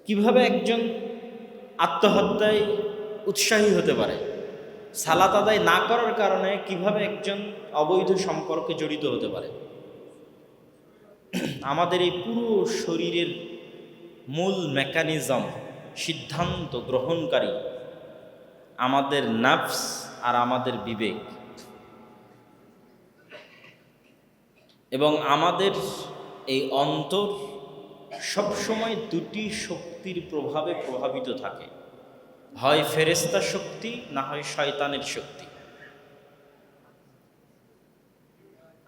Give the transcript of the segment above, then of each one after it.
কিভাবে একজন আত্মহত্যায় উৎসাহী হতে পারে, সালাত আদায় না করার কারণে কিভাবে একজন অবৈধ সম্পর্কে জড়িত হতে পারে। আমাদের এই পুরো শরীরের মূল মেকানিজম, সিদ্ধান্ত গ্রহণকারী আমাদের নাফস আর আমাদের বিবেক, এবং আমাদের এই অন্তর সবসময় দুটি শক্তির প্রভাবে প্রভাবিত থাকে, হয় ফেরেশতা শক্তি, না হয় শয়তানের শক্তি।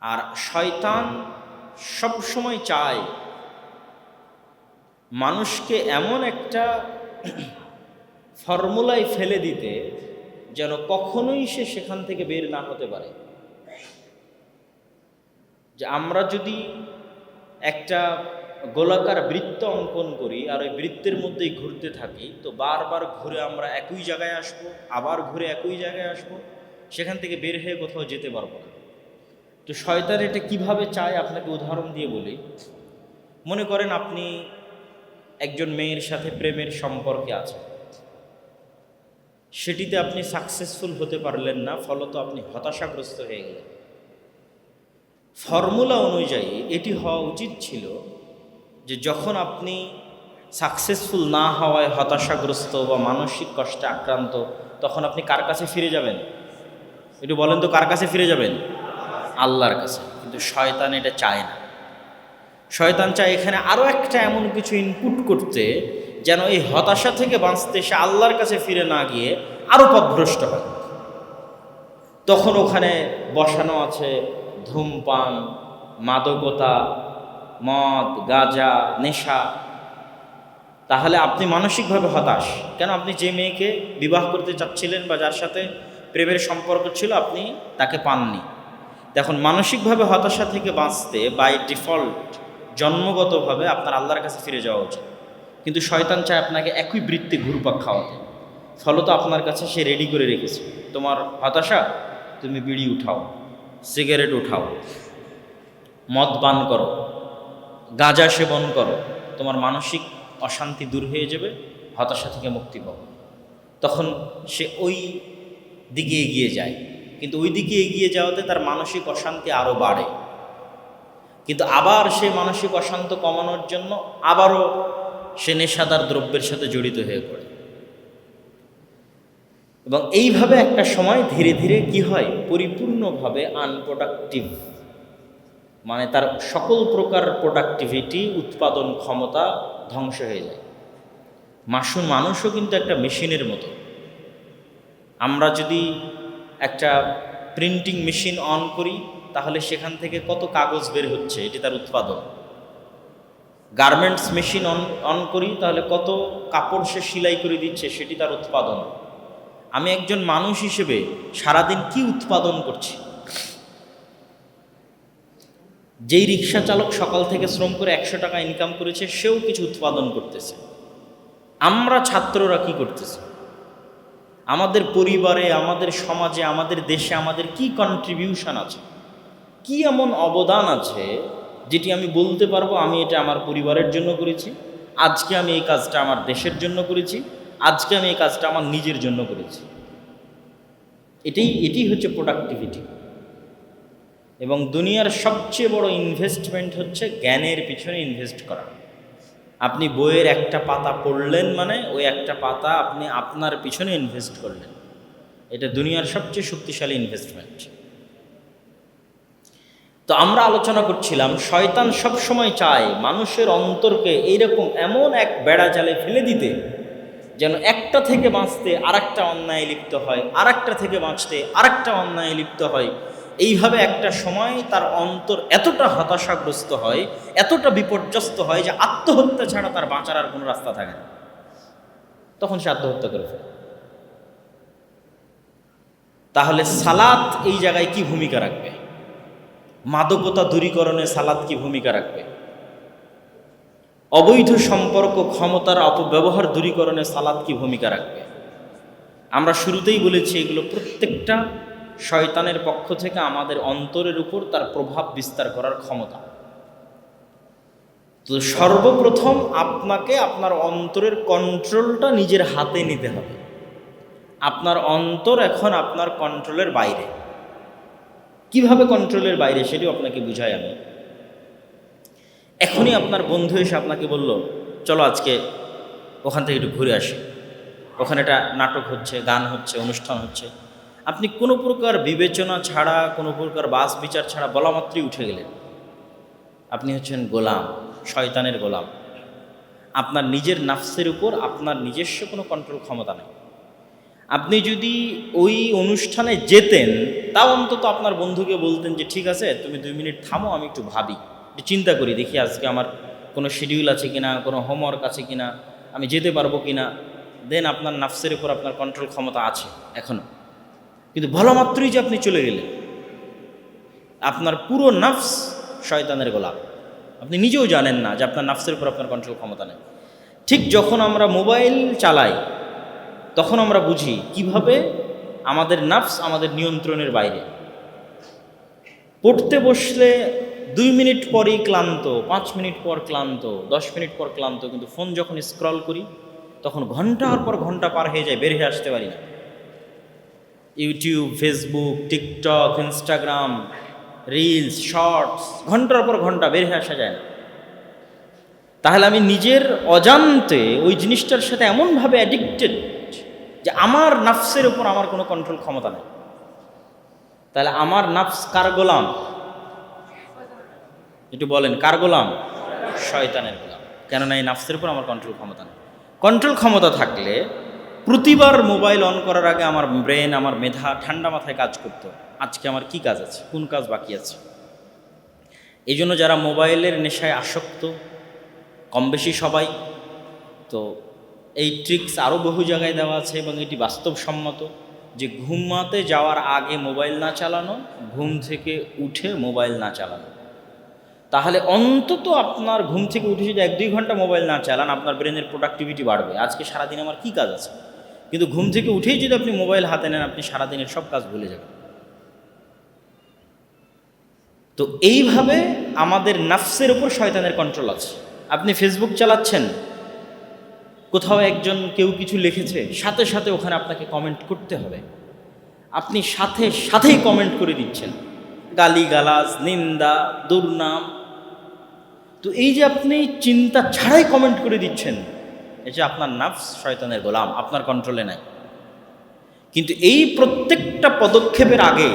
আর শয়তান সবসময় চায় মানুষকে এমন একটা ফর্মুলায় ফেলে দিতে যেন কখনোই সে সেখান থেকে বের না হতে পারে। যে আমরা যদি একটা গোলাকার বৃত্ত অঙ্কন করি আর ওই বৃত্তের মধ্যেই ঘুরতে থাকি, তো বারবার ঘুরে আমরা একই জায়গায় আসব, আবার ঘুরে একই জায়গায় আসব, সেখান থেকে বের হয়ে কোথাও যেতে পারবো না। তো শয়তান এটা কিভাবে চায় আপনাকে উদাহরণ দিয়ে বলি। মনে করেন আপনি একজন মেয়ের সাথে প্রেমের সম্পর্কে আছেন, সেটিতে আপনি সাকসেসফুল হতে পারলেন না, ফলত আপনি হতাশাগ্রস্ত হয়ে গেলেন। ফর্মুলা অনুযায়ী এটি হওয়া উচিত ছিল যে যখন আপনি সাকসেসফুল না হওয়ায় হতাশাগ্রস্ত বা মানসিক কষ্টে আক্রান্ত, তখন আপনি কার কাছে ফিরে যাবেন? একটু বলেন তো, কার কাছে ফিরে যাবেন? আল্লাহর কাছে। কিন্তু শয়তান এটা চায় না। শয়তান চায় এখানে আরও একটা এমন কিছু ইনপুট করতে যেন এই হতাশা থেকে বাঁচতে সে আল্লাহর কাছে ফিরে না গিয়ে আরও পথভ্রষ্ট হয়। তখন ওখানে বসানো আছে ধূমপান, মাদকতা, মদ, গাঁজা, নেশা। তাহলে আপনি মানসিকভাবে হতাশ। কেন? আপনি যে মেয়েকে বিবাহ করতে চাচ্ছিলেন বা যার সাথে প্রেমের সম্পর্ক ছিল, আপনি তাকে পাননি। এখন মানসিকভাবে হতাশা থেকে বাঁচতে বাই ডিফল্ট জন্মগতভাবে আপনার আল্লাহর কাছে ফিরে যাওয়া উচিত। কিন্তু শয়তান চায় আপনাকে একই বৃত্তে ঘুরপাক খাওয়াতে। ফলত আপনার কাছে সে রেডি করে রেখেছে, তোমার হতাশা, তুমি বিড়ি উঠাও, সিগারেট উঠাও, মদ পান করো, গাঁজা সেবন করো, তোমার মানসিক অশান্তি দূর হয়ে যাবে, হতাশা থেকে মুক্তি পাবো। তখন সে ওই দিকে এগিয়ে যায়, কিন্তু ওই দিকে এগিয়ে যাওয়াতে তার মানসিক অশান্তি আরও বাড়ে। কিন্তু আবার সে মানসিক অশান্ত কমানোর জন্য আবারও সে নেশাদার দ্রব্যের সাথে জড়িত হয়ে পড়ে। এবং এইভাবে একটা সময় ধীরে ধীরে কি হয়, পরিপূর্ণভাবে আনপ্রোডাক্টিভ, মানে তার সকল প্রকার প্রোডাক্টিভিটি, উৎপাদন ক্ষমতা ধ্বংস হয়ে যায়। মানুষও কিন্তু একটা মেশিনের মতো। আমরা যদি একটা প্রিন্টিং মেশিন অন করি, তাহলে সেখান থেকে কত কাগজ বের হচ্ছে, এটি তার উৎপাদন। গার্মেন্টস মেশিন অন করি, তাহলে কত কাপড় সে সেলাই করে দিচ্ছে, সেটি তার উৎপাদন। আমি একজন মানুষ হিসেবে সারাদিন কি উৎপাদন করছি? যেই রিক্সা চালক সকাল থেকে শ্রম করে 100 টাকা ইনকাম করেছে, সেও কিছু উৎপাদন করতেছে। আমরা ছাত্ররা কি করতেছি? আমাদের পরিবারে, আমাদের সমাজে, আমাদের দেশে আমাদের কি কন্ট্রিবিউশন আছে, কি এমন অবদান আছে যেটি আমি বলতে পারবো আমি এটা আমার পরিবারের জন্য করেছি, আজকে আমি এই কাজটা আমার দেশের জন্য করেছি, আজকে আমি এই কাজটা আমার নিজের জন্য করেছি। এটি হচ্ছে প্রোডাক্টিভিটি। এবং দুনিয়ার সবচেয়ে বড় ইনভেস্টমেন্ট হচ্ছে জ্ঞানের পিছনে ইনভেস্ট করা। আপনি বইয়ের একটা পাতা পড়লেন মানে ওই একটা পাতা আপনি আপনার পিছনে ইনভেস্ট করলেন। এটা দুনিয়ার সবচেয়ে শক্তিশালী ইনভেস্টমেন্ট। তো আমরা আলোচনা করছিলাম, শয়তান সবসময় চায় মানুষের অন্তরকে এইরকম এমন এক বেড়া জালে ফেলে দিতে যেন একটা থেকে বাঁচতে আরেকটা অন্যায় লিপ্ত হয়, আরেকটা থেকে বাঁচতে আরেকটা অন্যায় লিপ্ত হয়। এইভাবে একটা সময় তার অন্তর এতটা হতাশাগ্রস্ত হয়, এতটা বিপর্যস্ত হয় যে আত্মহত্যা ছাড়া তার বাঁচার আর কোনো রাস্তা থাকে না। তখন সে আত্মহত্যা করে ফেলে। তাহলে সালাত এই জায়গায় কি ভূমিকা রাখবে? মাদকতা দূরীকরণে সালাত কি ভূমিকা রাখবে? অবৈধ সম্পর্ক, ক্ষমতার অপব্যবহার দূরীকরণে সালাত কি ভূমিকা রাখবে? আমরা শুরুতেই বলেছি এগুলো প্রত্যেকটা শয়তানের পক্ষ থেকে আমাদের অন্তরের উপর তার প্রভাব বিস্তার করার ক্ষমতা। তো সর্বপ্রথম আপনাকে আপনার অন্তরের কন্ট্রোলটা নিজের হাতে নিতে হবে। আপনার অন্তর এখন আপনার কন্ট্রোলের বাইরে। কিভাবে কন্ট্রোলের বাইরে সেটিও আপনাকে বুঝাই আমি। এখনই আপনার বন্ধু এসে আপনাকে বলল, চলো আজকে ওখান থেকে একটু ঘুরে আসি, ওখানে একটা নাটক হচ্ছে, গান হচ্ছে, অনুষ্ঠান হচ্ছে। আপনি কোনো প্রকার বিবেচনা ছাড়া, কোনো প্রকার বাস বিচার ছাড়া বলা মাত্রই উঠে গেলেন। আপনি হচ্ছেন গোলাম, শয়তানের গোলাম। আপনার নিজের নাফসের উপর আপনার নিজস্ব কোনো কন্ট্রোল ক্ষমতা নেই। আপনি যদি ওই অনুষ্ঠানে যেতেন, তাও অন্তত আপনার বন্ধুকে বলতেন যে ঠিক আছে, তুমি 2 মিনিট থামো, আমি একটু ভাবি, একটু চিন্তা করি, দেখি আজকে আমার কোনো শিডিউল আছে কিনা, কোনো হোমওয়ার্ক আছে কিনা, আমি যেতে পারবো কিনা। দেন আপনার নাফসের উপর আপনার কন্ট্রোল ক্ষমতা আছে এখনো। কিন্তু বলা মাত্রই যে আপনি চলে গেলেন, আপনার পুরো নাফস শয়তানের গোলাম। আপনি নিজেও জানেন না যে আপনার নাফসের উপর আপনার কন্ট্রোল ক্ষমতা নেই। ঠিক যখন আমরা মোবাইল চালাই, তখন আমরা বুঝি কিভাবে আমাদের নাফস আমাদের নিয়ন্ত্রণের বাইরে। পড়তে বসলে 2 মিনিট পরেই ক্লান্ত, 5 মিনিট পর ক্লান্ত, 10 মিনিট পর ক্লান্ত, কিন্তু ফোন যখন স্ক্রল করি তখন ঘন্টার পর ঘন্টা পার হয়ে যায়, বের হয়ে আসতে পারি না। YouTube, Facebook, TikTok, Instagram, reels, shorts, ঘন্টার পর ঘন্টা বের হয়ে আসা যায় না। তাহলে আমি নিজের অজান্তে ওই জিনিসটার সাথে এমনভাবে অ্যাডিক্টেড যে আমার নাফসের উপর আমার কোনো কন্ট্রোল ক্ষমতা নেই। তাহলে আমার নাফস কার গোলাম? একটু বলেন, কার গোলাম? শয়তানের গোলাম। কেননা এই নাফসের উপর আমার কন্ট্রোল ক্ষমতা নেই। কন্ট্রোল ক্ষমতা থাকলে প্রতিবার মোবাইল অন করার আগে আমার ব্রেন, আমার মেধা ঠান্ডা মাথায় কাজ করতো, আজকে আমার কি কাজ আছে, কোন কাজ বাকি আছে। এই জন্য যারা মোবাইলের নেশায় আসক্ত, কম বেশি সবাই, তো এই ট্রিক্স আরও বহু জায়গায় দেওয়া আছে এবং এটি বাস্তবসম্মত যে ঘুমাতে যাওয়ার আগে মোবাইল না চালানো, ঘুম থেকে উঠে মোবাইল না চালানো। তাহলে অন্তত আপনার ঘুম থেকে উঠে যদি 1-2 ঘন্টা মোবাইল না চালান, আপনার ব্রেনের প্রোডাক্টিভিটি বাড়বে। আজকে সারাদিন আমার কি কাজ আছে, কিন্তু ঘুম থেকে উঠেই যদি আপনি মোবাইল হাতে নেন, আপনি সারাদিনের সব কাজ ভুলে যাবেন। তো এইভাবে আমাদের নাফসের উপর শয়তানের কন্ট্রোল আছে। আপনি ফেসবুক চালাচ্ছেন, কোথাও একজন কেউ কিছু লিখেছে, সাথে সাথে ওখানে আপনাকে কমেন্ট করতে হবে। আপনি সাথে সাথেই কমেন্ট করে দিচ্ছেন, গালিগালাজ, নিন্দা, দুর্নাম। তো এই যে আপনি চিন্তা ছাড়াই কমেন্ট করে দিচ্ছেন, এই যে আপনার নাফস শয়তানের গোলাম, আপনার কন্ট্রোলে নাই। কিন্তু এই প্রত্যেকটা পদক্ষেপের আগে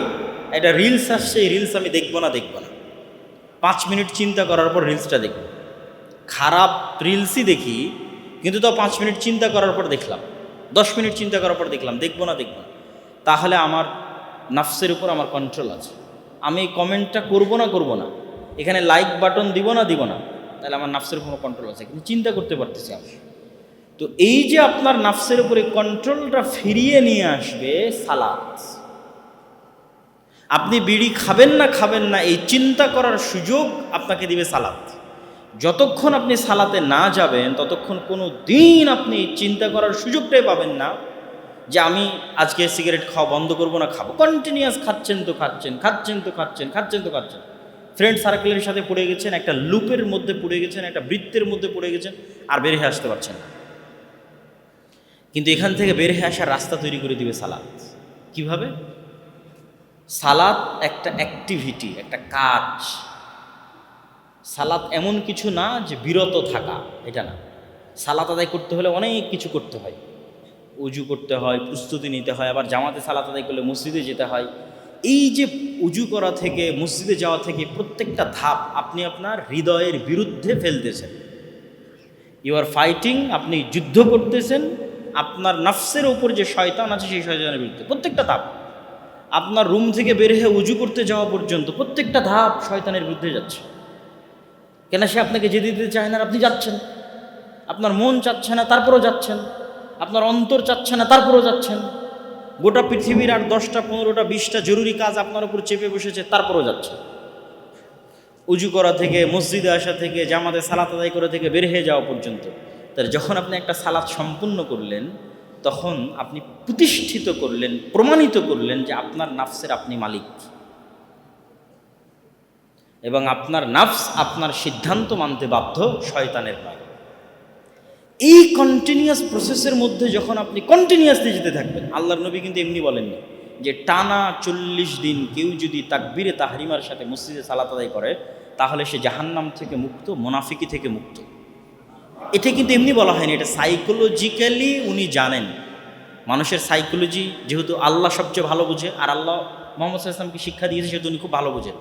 একটা রিলস আসছে, এই রিলস আমি দেখবো না। 5 মিনিট চিন্তা করার পর রিলসটা দেখব। খারাপ রিলসই দেখি, কিন্তু তাও 5 মিনিট চিন্তা করার পর দেখলাম, 10 মিনিট চিন্তা করার পর দেখলাম, দেখবো না। তাহলে আমার নাফসের উপর আমার কন্ট্রোল আছে। আমি এই কমেন্টটা করব না, এখানে লাইক বাটন দিব না, তাহলে আমার নাফসের উপর কন্ট্রোল আছে, কিন্তু চিন্তা করতে পারতেছি আমি। তো এই যে আপনার নাফসের উপরে কন্ট্রোলটা ফিরিয়ে নিয়ে আসবে সালাত। আপনি বিড়ি খাবেন না এই চিন্তা করার সুযোগ আপনাকে দিবে সালাত। যতক্ষণ আপনি সালাতে না যাবেন, ততক্ষণ কোনো দিন আপনি চিন্তা করার সুযোগটাই পাবেন না যে আমি আজকে সিগারেট খাওয়া বন্ধ করবো না, খাবো। কন্টিনিউয়াস খাচ্ছেন। ফ্রেন্ড সার্কেলের সাথে পড়ে গেছেন, একটা লুপের মধ্যে পড়ে গেছেন, একটা বৃত্তের মধ্যে পড়ে গেছেন, আর বের হয়ে আসতে পারছেন না। কিন্তু এখান থেকে বের হয়ে আসার রাস্তা তৈরি করে দিবে সালাত। কিভাবে? সালাত একটা অ্যাক্টিভিটি, একটা কাজ। সালাত এমন কিছু না যে বিরত থাকা, এটা না। সালাত আদায় করতে হলে অনেক কিছু করতে হয়। উজু করতে হয়, প্রস্তুতি নিতে হয়, আবার জামাতে সালাত আদায় করলে মসজিদে যেতে হয়। এই যে উজু করা থেকে মসজিদে যাওয়া থেকে প্রত্যেকটা ধাপ আপনি আপনার হৃদয়ের বিরুদ্ধে ফেলতেছেন। ইউ আর ফাইটিং, আপনি যুদ্ধ করতেছেন আপনার নাফসের উপর যে শয়তান আছে সেই শয়তানের বিরুদ্ধে। প্রত্যেকটা ধাপ, আপনার রুম থেকে বের হয়ে উজু করতে যাওয়া পর্যন্ত প্রত্যেকটা ধাপ শয়তানের বিরুদ্ধে যাচ্ছে। কেন? সে আপনাকে যেতে দিতে চায় না, আপনি যাচ্ছেন। আপনার মন চাচ্ছে না, তারপরও যাচ্ছেন। আপনার অন্তর চাচ্ছে না, তারপরও যাচ্ছেন। গোটা পৃথিবীর আর 10টা 15টা 20টা জরুরি কাজ আপনার উপর চেপে বসেছে, তারপরও যাচ্ছে। উজু করা থেকে, মসজিদে আসা থেকে, জামাতে সালাত আদায় করে থেকে বের হয়ে যাওয়া পর্যন্ত। তাহলে যখন আপনি একটা সালাত সম্পূর্ণ করলেন, তখন আপনি প্রতিষ্ঠিত করলেন, প্রমাণিত করলেন যে আপনার নাফসের আপনি মালিক। এবং আপনার নাফস আপনার সিদ্ধান্ত মানতে বাধ্য শয়তানের পায়ে। এই কন্টিনিউয়াস প্রসেসের মধ্যে যখন আপনি কন্টিনিউয়াসলি যেতে থাকবেন, আল্লাহর নবী কিন্তু এমনি বলেননি যে টানা 40 দিন কেউ যদি তাকবীরে তাহরিমার সাথে মসজিদে সালাত আদায় করে তাহলে সে জাহান্নাম থেকে মুক্ত, মুনাফিকি থেকে মুক্ত। এটা কিন্তু এমনি বলা হয়নি, এটা সাইকোলজিক্যালি উনি জানেন। মানুষের সাইকোলজি যেহেতু আল্লাহ সবচেয়ে ভালো বুঝে, আর আল্লাহ মোহাম্মদ সাল্লাল্লাহু আলাইহি ওয়াসাল্লামকে শিক্ষা দিয়েছে, সেহেতু উনি খুব ভালো বুঝেন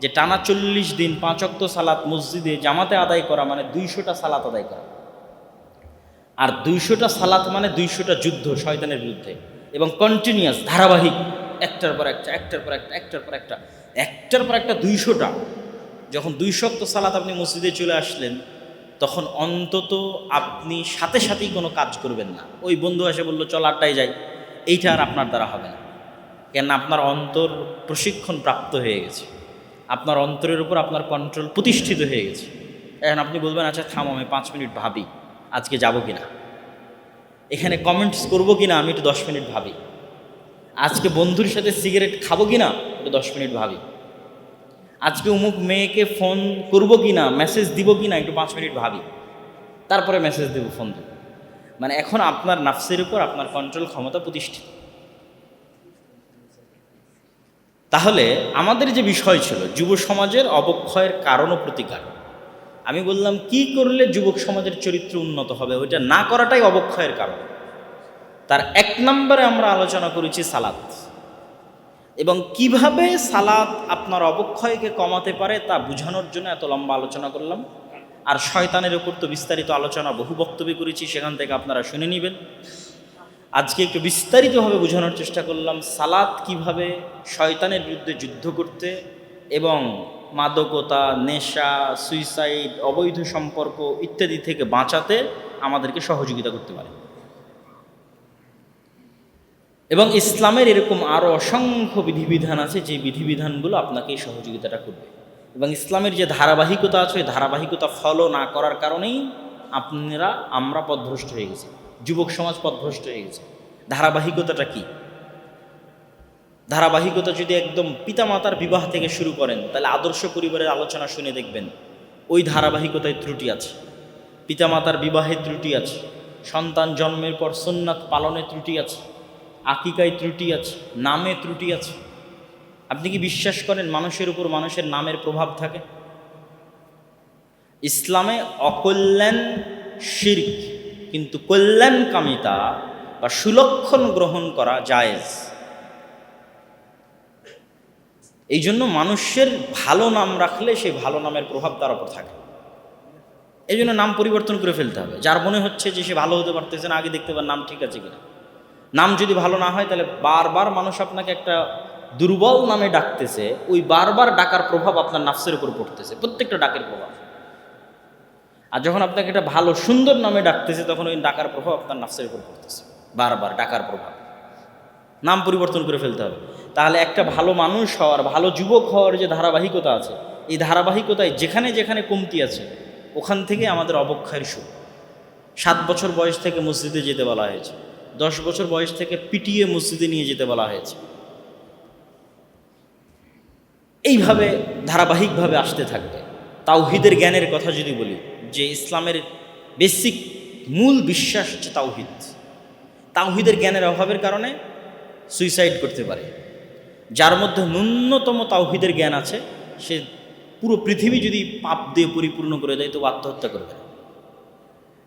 যে টানা 40 দিন 5 ওয়াক্ত সালাত মসজিদে জামাতে আদায় করা মানে 200টা সালাত আদায় করা। আর 200টা সালাত মানে 200টা যুদ্ধ শয়তানের বিরুদ্ধে, এবং কন্টিনিউয়াস ধারাবাহিক, একটার পর একটা, একটার পর একটা, একটার পর একটা, একটার পর একটা 200টা। যখন 200 ওয়াক্ত সালাত আপনি মসজিদে চলে আসলেন, তখন অন্তত আপনি সাথে সাথেই কোনো কাজ করবেন না। ওই বন্ধু এসে বললো চল আড্ডায় যাই, এইটা আর আপনার দ্বারা হবে না। কেন? আপনার অন্তর প্রশিক্ষণ প্রাপ্ত হয়ে গেছে, আপনার অন্তরের উপর আপনার কন্ট্রোল প্রতিষ্ঠিত হয়ে গেছে। এখন আপনি বলবেন আচ্ছা থাম, আমি 5 মিনিট ভাবি আজকে যাব কি না, এখানে কমেন্টস করবো কি না আমি একটু 10 মিনিট ভাবি, আজকে বন্ধুর সাথে সিগারেট খাবো কি না একটু 10 মিনিট ভাবি, আজকে অমুক মেয়েকে ফোন করবো কি না, মেসেজ দিব কি না একটু 5 মিনিট ভাবি, তারপরে মেসেজ দেবো, ফোন দেবো। মানে এখন আপনার নাফসের উপর আপনার কন্ট্রোল ক্ষমতা প্রতিষ্ঠিত। তাহলে আমাদের যে বিষয় ছিল যুব সমাজের অবক্ষয়ের কারণ ও প্রতিকার, আমি বললাম কি করলে যুবক সমাজের চরিত্র উন্নত হবে, ওইটা না করাটাই অবক্ষয়ের কারণ। তার 1 নম্বরে আমরা আলোচনা করেছি সালাত, এবং কিভাবে সালাত আপনার অবক্ষয়কে কমাতে পারে তা বোঝানোর জন্য এত লম্বা আলোচনা করলাম। আর শয়তানের উপর তো বিস্তারিত আলোচনা বহু বক্তব্য করেছি, সেখান থেকে আপনারা শুনে নেবেন। আজকে একটু বিস্তারিতভাবে বোঝানোর চেষ্টা করলাম সালাত কিভাবে শয়তানের বিরুদ্ধে যুদ্ধ করতে এবং মাদকতা, নেশা, সুইসাইড, অবৈধ সম্পর্ক ইত্যাদি থেকে বাঁচাতে আমাদেরকে সহযোগিতা করতে পারে। এবং ইসলামের এরকম আরও অসংখ্য বিধিবিধান আছে যে বিধিবিধানগুলো আপনাকে এই সহযোগিতাটা করবে। এবং ইসলামের যে ধারাবাহিকতা আছে, ওই ধারাবাহিকতা ফলো না করার কারণেই আমরা পথভ্রষ্ট হয়ে গেছি, যুবক সমাজ পথভ্রষ্ট হয়ে গেছে। ধারাবাহিকতাটা কি? ধারাবাহিকতা যদি একদম পিতামাতার বিবাহ থেকে শুরু করেন, তাহলে আদর্শ পরিবারের আলোচনা শুনে দেখবেন ওই ধারাবাহিকতায় ত্রুটি আছে, পিতামাতার বিবাহে ত্রুটি আছে, সন্তান জন্মের পর সুন্নাত পালনে ত্রুটি আছে, আকিকায় ত্রুটি আছে, নামে ত্রুটি আছে। আপনি কি বিশ্বাস করেন মানুষের উপর মানুষের নামের প্রভাব থাকে? ইসলামে অকল্যাণ শিরক, কিন্তু কল্যাণকামিতা বা সুলক্ষণ গ্রহণ করা জায়েজ। এই জন্য মানুষের ভালো নাম রাখলে সেই ভালো নামের প্রভাব তার উপর থাকে। এই জন্য নাম পরিবর্তন করে ফেলতে হবে। যার মনে হচ্ছে যে সে ভালো হতে পারতেছে না, আগে দেখতে পারে নাম ঠিক আছে কিনা। নাম যদি ভালো না হয় তাহলে বারবার মানুষ আপনাকে একটা দুর্বল নামে ডাকতেছে, ওই বারবার ডাকার প্রভাব আপনার নাফসের উপর পড়তেছে, প্রত্যেকটা ডাকের প্রভাব। আর যখন আপনাকে একটা ভালো সুন্দর নামে ডাকতেছে, তখন ওই ডাকার প্রভাব আপনার নাফসের উপর পড়তেছে, বারবার ডাকার প্রভাব। নাম পরিবর্তন করে ফেলতে হবে। তাহলে একটা ভালো মানুষ হওয়ার, ভালো যুবক হওয়ার যে ধারাবাহিকতা আছে, এই ধারাবাহিকতায় যেখানে যেখানে কমতি আছে ওখান থেকে আমাদের অবক্ষয়ের শুরু। 7 বছর বয়স থেকে মসজিদে যেতে বলা হয়েছে, 10 বছর বয়স থেকে পিটিয়ে মসজিদে নিয়ে যেতে বলা হয়েছে। এইভাবে ধারাবাহিকভাবে আসতে থাকবে। তাওহীদের জ্ঞানের কথা যদি বলি, যে ইসলামের বেসিক মূল বিশ্বাস হচ্ছে তাওহীদ। তাওহীদের জ্ঞানের অভাবের কারণে সুইসাইড করতে পারে। যার মধ্যে ন্যূনতম তাওহীদের জ্ঞান আছে, সে পুরো পৃথিবী যদি পাপ দিয়ে পরিপূর্ণ করে দেয় তবু আত্মহত্যা করবে না,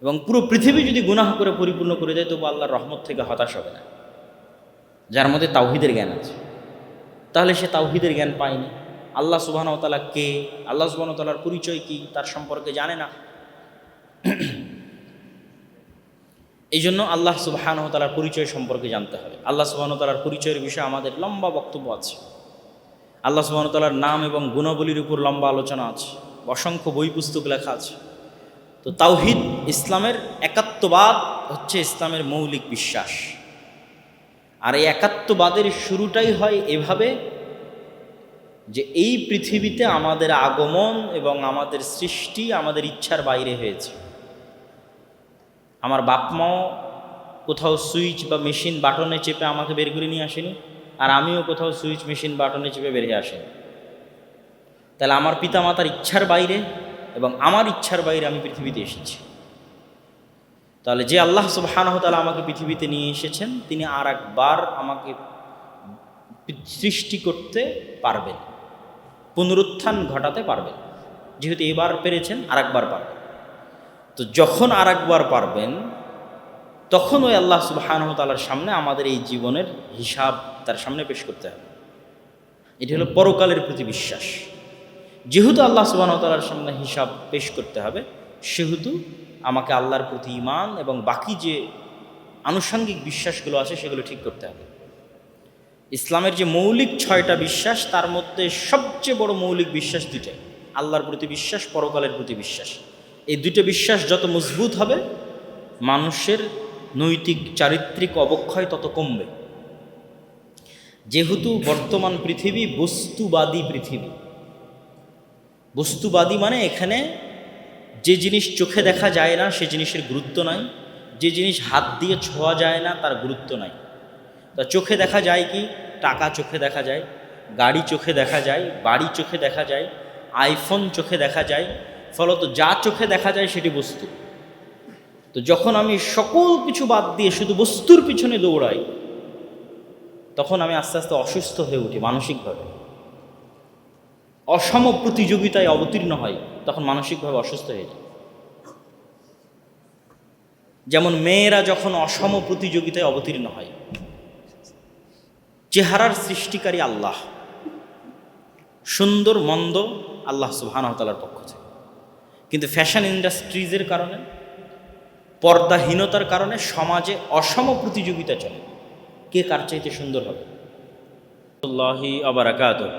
এবং পুরো পৃথিবী যদি গুনাহ করে পরিপূর্ণ করে দেয় তবু আল্লাহর রহমত থেকে হতাশ হবে না, যার মধ্যে তাওহীদের জ্ঞান আছে। তাহলে সে তাওহীদের জ্ঞান পায়নি। আল্লাহ সুবহানাহু ওয়া তাআলা কে, আল্লাহ সুবহানাহু ওয়া তাআলার পরিচয় কি, তার সম্পর্কে জানে না। এই জন্য আল্লাহ সুবহানাহু ওয়া তাআলার পরিচয় সম্পর্কে জানতে হবে। আল্লাহ সুবহানাহু ওয়া তাআলার পরিচয়ের বিষয়ে আমাদের লম্বা বক্তব্য আছে। আল্লাহ সুবহানাহু ওয়া তাআলার নাম এবং গুণাবলীর উপর লম্বা আলোচনা আছে, অসংখ্য বই পুস্তক লেখা আছে। তো তাওহীদ, ইসলামের একাত্মবাদ হচ্ছে ইসলামের মৌলিক বিশ্বাস। আর এই একাত্মবাদের শুরুটাই হয় এভাবে যে এই পৃথিবীতে আমাদের আগমন এবং আমাদের সৃষ্টি আমাদের ইচ্ছার বাইরে হয়েছে। আমার বাপ মাও কোথাও সুইচ বা মেশিন বাটনে চেপে আমাকে বের করে নিয়ে আসেনি, আর আমিও কোথাও সুইচ মেশিন বাটনে চেপে বেরিয়ে আসেনি। তাহলে আমার পিতামাতার ইচ্ছার বাইরে এবং আমার ইচ্ছার বাইরে আমি পৃথিবীতে এসেছি। তাহলে যে আল্লাহ সুবহানাহু ওয়া তাআলা আমাকে পৃথিবীতে নিয়ে এসেছেন, তিনি আর একবার আমাকে সৃষ্টি করতে পারবেন, পুনরুত্থান ঘটাতে পারবেন। যেহেতু এবার পেরেছেন, আর একবার পারবেন। তো যখন আর একবার পারবেন, তখন ওই আল্লাহ সুবহানাহু ওয়া তাআলার সামনে আমাদের এই জীবনের হিসাব তার সামনে পেশ করতে হবে। এটি হলো পরকালের প্রতি বিশ্বাস। যেহেতু আল্লাহ সুবহানাহু ওয়া তাআলার সামনে হিসাব পেশ করতে হবে, সেহেতু আমাকে আল্লাহর প্রতি ঈমান এবং বাকি যে আনুষঙ্গিক বিশ্বাসগুলো আছে সেগুলো ঠিক করতে হবে। ইসলামের যে মৌলিক 6টা বিশ্বাস, তার মধ্যে সবচেয়ে বড় মৌলিক বিশ্বাস দুইটা: আল্লাহর প্রতি বিশ্বাস, পরকালের প্রতি বিশ্বাস। এই দুটো বিশ্বাস যত মজবুত হবে, মানুষের নৈতিক চারিত্রিক অবক্ষয় তত কমবে। যেহেতু বর্তমান পৃথিবী বস্তুবাদী পৃথিবী, বস্তুবাদী মানে এখানে যে জিনিস চোখে দেখা যায় না সে জিনিসের গুরুত্ব নাই, যে জিনিস হাত দিয়ে ছোঁয়া যায় না তার গুরুত্ব নাই। তা চোখে দেখা যায় কি? টাকা চোখে দেখা যায়, গাড়ি চোখে দেখা যায়, বাড়ি চোখে দেখা যায়, আইফোন চোখে দেখা যায়। ফলত যা চোখে দেখা যায় সেটি বস্তু। তো যখন আমি সকল কিছু বাদ দিয়ে শুধু বস্তুর পিছনে দৌড়াই, তখন আমি আস্তে আস্তে অসুস্থ হয়ে উঠি মানসিকভাবে। অসম প্রতিযোগিতায় অবতীর্ণ হয়, তখন মানসিকভাবে অসুস্থ হয়ে যায়। যেমন মেয়েরা যখন অসম প্রতিযোগিতায় অবতীর্ণ হয়, চেহারার সৃষ্টিকারী আল্লাহ, সুন্দর মন্দ আল্লাহ সুবহানাহু ওয়া তাআলার পক্ষ থেকে, কিন্তু ফ্যাশন ইন্ডাস্ট্রিজের কারণে, পর্দাহীনতার কারণে সমাজে অসম প্রতিযোগিতা চলে, কে কার চাইতে সুন্দর হবে। আল্লাহি ওয়া বারাকাতুহু।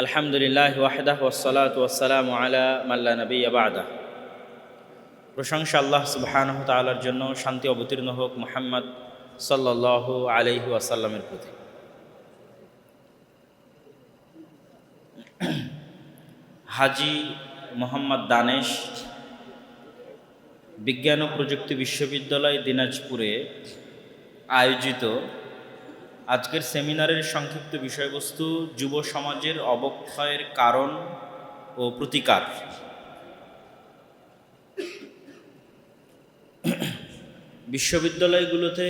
আলহামদুলিল্লাহ ওয়াহদাহু ওয়াসসালাতু ওয়াসসালামু আলা মান লা নাবিয়্যা বা'দাহ। প্রশংসা আল্লাহ সুবহানাহু ওয়া তাআলার জন্য, শান্তি অবতীর্ণ হোক মুহাম্মদ সাল্লাল্লাহু আলাইহি ওয়াসাল্লামের প্রতি। হাজী মোহাম্মদ দানেশ বিজ্ঞান ও প্রযুক্তি বিশ্ববিদ্যালয় দিনাজপুরে আয়োজিত আজকের সেমিনারের সংক্ষিপ্ত বিষয়বস্তু যুব সমাজের অবক্ষয়ের কারণ ও প্রতিকার। বিশ্ববিদ্যালয়গুলোতে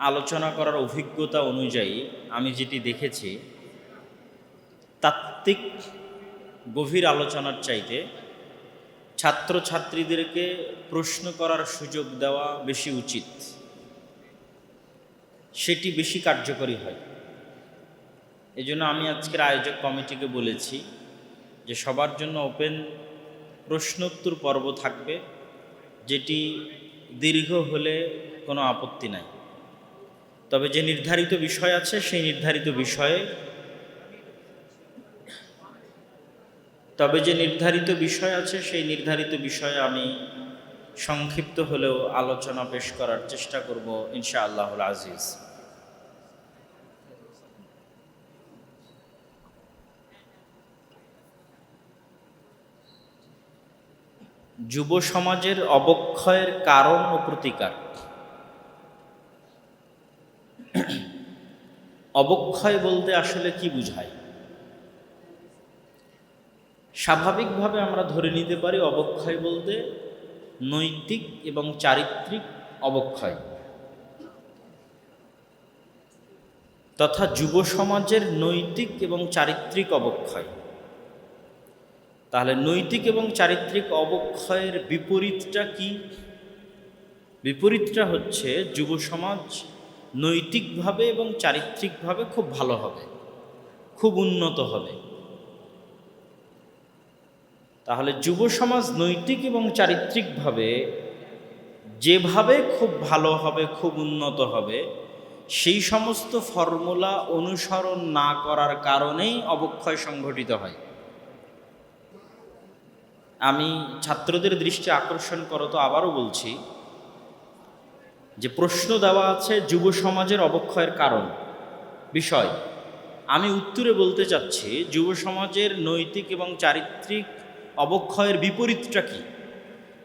আলোচনা করার অভিজ্ঞতা অনুযায়ী আমি যেটি দেখেছি, তাত্ত্বিক গভীর আলোচনার চাইতে ছাত্রছাত্রীদেরকে প্রশ্ন করার সুযোগ দেওয়া বেশি উচিত, সেটি বেশি কার্যকরী হয়। এজন্য আমি আজকের আয়োজক কমিটিকে বলেছি যে সবার জন্য ওপেন প্রশ্নোত্তর পর্ব থাকবে, যেটি দীর্ঘ হলে কোনো আপত্তি নাই। তবে যে নির্ধারিত বিষয় আছে সেই নির্ধারিত বিষয়ে আমি সংক্ষিপ্ত হলেও আলোচনা পেশ করার চেষ্টা করব ইনশাআল্লাহুল আজিজ। যুব সমাজের অবক্ষয়ের কারণ ও প্রতিকার। অবক্ষয় বলতে আসলে কি বুঝায়? স্বাভাবিকভাবে আমরা ধরে নিতে পারি অবক্ষয় বলতে নৈতিক এবং চারিত্রিক অবক্ষয়, তথা যুব সমাজের নৈতিক এবং চারিত্রিক অবক্ষয়। তাহলে নৈতিক এবং চারিত্রিক অবক্ষয়ের বিপরীতটা কি? বিপরীতটা হচ্ছে যুব সমাজ নৈতিকভাবে এবং চারিত্রিকভাবে খুব ভালো হবে, খুব উন্নত হবে। তাহলে যুব সমাজ নৈতিক এবং চারিত্রিকভাবে যেভাবে খুব ভালো হবে, খুব উন্নত হবে, সেই সমস্ত ফর্মুলা অনুসরণ না করার কারণেই অবক্ষয় সংঘটিত হয়। আমি ছাত্রদের দৃষ্টি আকর্ষণ করতে আবারও বলছি যে প্রশ্ন দেওয়া আছে যুব সমাজের অবক্ষয়ের কারণ বিষয়। আমি উত্তরে বলতে চাচ্ছি যুব সমাজের নৈতিক এবং চারিত্রিক অবক্ষয়ের বিপরীতটা কি?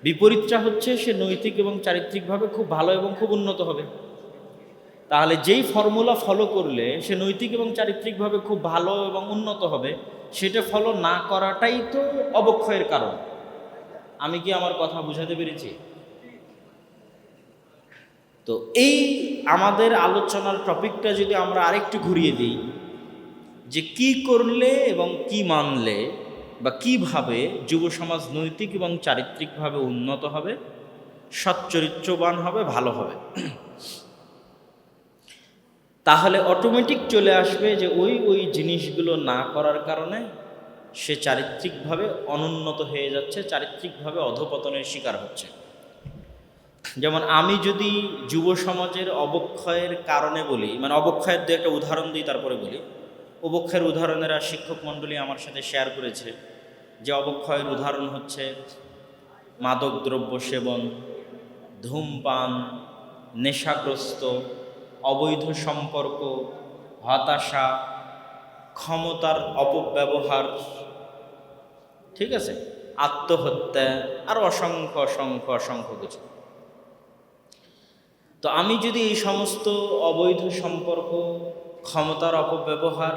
বিপরীতটা হচ্ছে সে নৈতিক এবং চারিত্রিকভাবে খুব ভালো এবং খুব উন্নত হবে। তাহলে যেই ফর্মুলা ফলো করলে সে নৈতিক এবং চারিত্রিকভাবে খুব ভালো এবং উন্নত হবে, সেটা ফলো না করাটাই তো অবক্ষয়ের কারণ। আমি কি আমার কথা বুঝাতে পেরেছি? তো এই আমাদের আলোচনার টপিকটা যদি আমরা আরেকটু ঘুরিয়ে দিই, যে কি করলে এবং কি মানলে বা কিভাবে যুব সমাজ নৈতিক এবং চারিত্রিকভাবে উন্নত হবে, সচ্চরিত্রবান হবে, ভালো হবে, তাহলে অটোমেটিক চলে আসবে যে ওই জিনিসগুলো না করার কারণে সে চারিত্রিকভাবে অনুন্নত হয়ে যাচ্ছে, চারিত্রিকভাবে অধপতনের শিকার হচ্ছে। যেমন আমি যদি যুব সমাজের অবক্ষয়ের কারণে বলি, মানে অবক্ষয়ের দু একটা উদাহরণ দিই তারপরে বলি। অবক্ষয়ের উদাহরণেরা শিক্ষক মণ্ডলী আমার সাথে শেয়ার করেছে যে অবক্ষয়ের উদাহরণ হচ্ছে মাদক দ্রব্য সেবন, ধূমপান, নেশাগ্রস্ত, অবৈধ সম্পর্ক, হতাশা, ক্ষমতার অপব্যবহার, ঠিক আছে, আত্মহত্যা, আর অসংখ্য অসংখ্য অসংখ্য কিছু। তো আমি যদি এই সমস্ত অবৈধ সম্পর্ক, ক্ষমতার অপব্যবহার,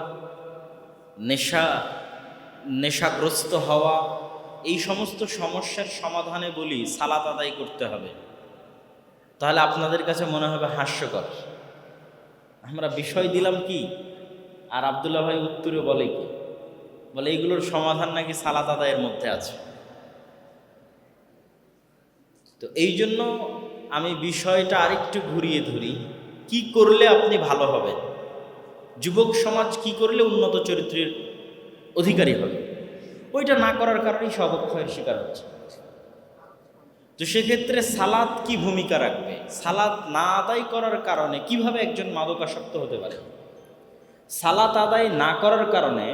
নেশাগ্রস্ত হওয়া, এই সমস্ত সমস্যার সমাধানে বলি সালাত আদায় করতে হবে, তাহলে আপনাদের কাছে মনে হবে হাস্যকর। আমরা বিষয় দিলাম কি, আর আব্দুল্লাহ ভাই উত্তরে বলে কি, বলে এইগুলোর সমাধান নাকি সালাত আদায়ের মধ্যে আছে। তো এই জন্য আমি বিষয়টা আরেকটু ঘুরিয়ে ধরি, কি করলে আপনি ভালো হবেন, যুবক সমাজ কি করলে উন্নত চরিত্রের অধিকারী হবে, ওইটা না করার কারণেই সে অবক্ষয়ের শিকার হচ্ছে। তো সেক্ষেত্রে সালাত কি ভূমিকা রাখবে? সালাত না আদায় করার কারণে কিভাবে একজন মাদকাসক্ত হতে পারে? সালাত আদায় না করার কারণে